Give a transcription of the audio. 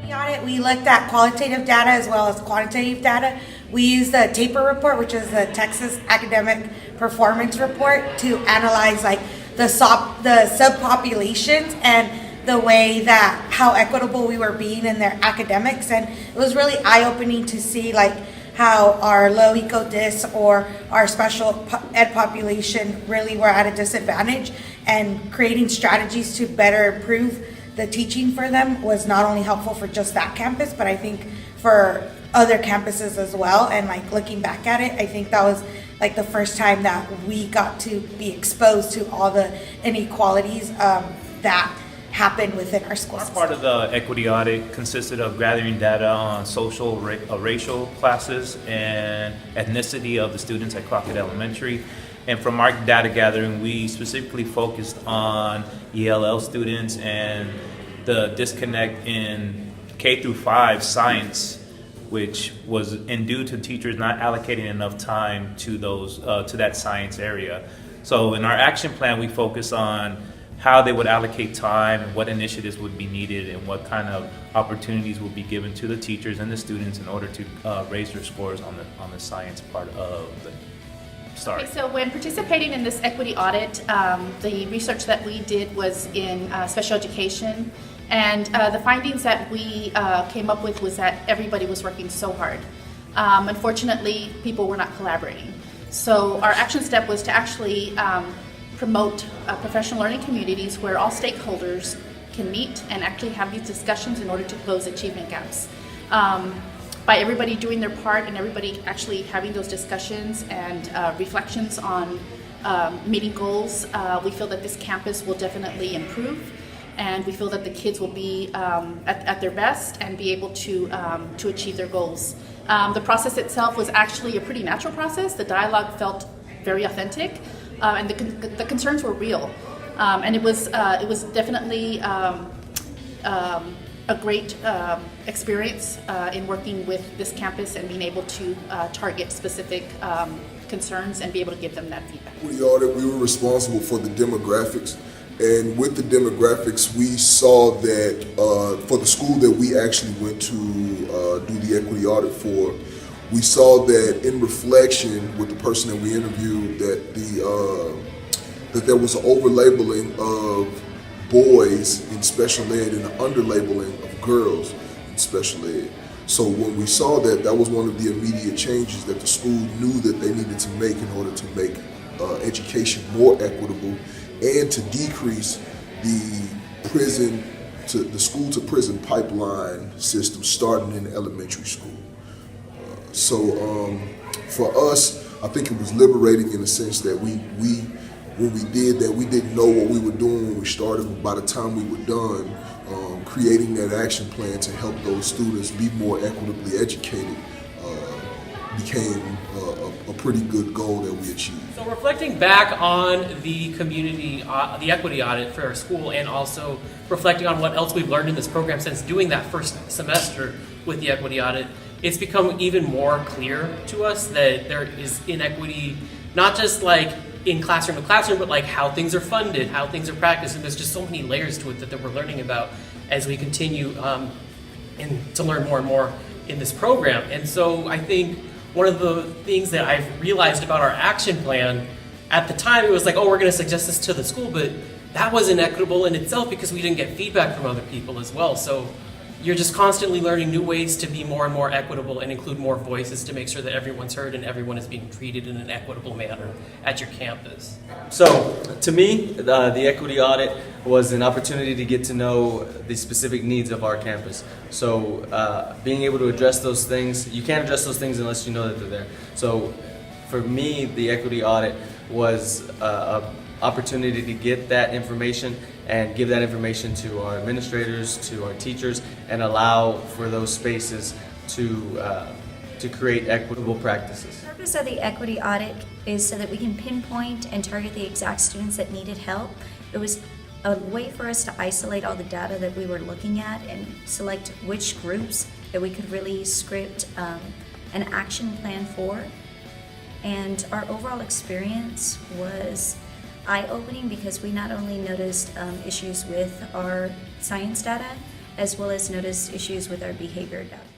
The audit, we looked at qualitative data as well as quantitative data. We used the TAPER report, which is the Texas Academic Performance Report, to analyze like the subpopulations and the way that how equitable we were being in their academics. And it was really eye-opening to see like how our low eco dis or our special ed population really were at a disadvantage, and creating strategies to better improve the teaching for them was not only helpful for just that campus, but I think for other campuses as well. And like looking back at it, I think that was like the first time that we got to be exposed to all the inequalities that happen within our school system. Part of the equity audit consisted of gathering data on social, racial classes and ethnicity of the students at Crockett Elementary. And from our data gathering, we specifically focused on ELL students and the disconnect in K through 5 science, which was due to teachers not allocating enough time to those to that science area. So in our action plan, we focus on how they would allocate time, what initiatives would be needed, and what kind of opportunities would be given to the teachers and the students in order to raise their scores on the science part of the start. Okay, so when participating in this equity audit, the research that we did was in special education, and the findings that we came up with was that everybody was working so hard. Unfortunately, people were not collaborating. So our action step was to actually promote professional learning communities where all stakeholders can meet and actually have these discussions in order to close achievement gaps. By everybody doing their part and everybody actually having those discussions and reflections on meeting goals, we feel that this campus will definitely improve, and we feel that the kids will be at their best and be able to achieve their goals. The process itself was actually a pretty natural process. The dialogue felt very authentic, and the concerns were real, and it was definitely a great experience in working with this campus and being able to target specific concerns and be able to give them that feedback. For the audit, we were responsible for the demographics, and with the demographics, we saw that for the school that we actually went to do the equity audit for, we saw that in reflection with the person that we interviewed that that there was an over-labeling of boys in special ed and an under-labeling of girls in special ed. So when we saw that, that was one of the immediate changes that the school knew that they needed to make in order to make education more equitable and to decrease the school to prison pipeline system starting in elementary school. So for us, I think it was liberating in the sense that when we did that, we didn't know what we were doing when we started. By the time we were done, creating that action plan to help those students be more equitably educated became a pretty good goal that we achieved. So reflecting back on the community, the equity audit for our school, and also reflecting on what else we've learned in this program since doing that first semester with the equity audit, it's become even more clear to us that there is inequity, not just like in classroom to classroom, but like how things are funded, how things are practiced, and there's just so many layers to it that we're learning about as we continue and to learn more and more in this program. And so I think one of the things that I've realized about our action plan, at the time it was like, oh, we're going to suggest this to the school, but that was inequitable in itself because we didn't get feedback from other people as well. So you're just constantly learning new ways to be more and more equitable and include more voices to make sure that everyone's heard and everyone is being treated in an equitable manner at your campus. So, to me, the equity audit was an opportunity to get to know the specific needs of our campus. So, being able to address those things, you can't address those things unless you know that they're there. So, for me, the equity audit was an opportunity to get that information and give that information to our administrators, to our teachers, and allow for those spaces to create equitable practices. The purpose of the equity audit is so that we can pinpoint and target the exact students that needed help. It was a way for us to isolate all the data that we were looking at and select which groups that we could really script an action plan for. And our overall experience was eye-opening because we not only noticed issues with our science data, as well as noticed issues with our behavior data.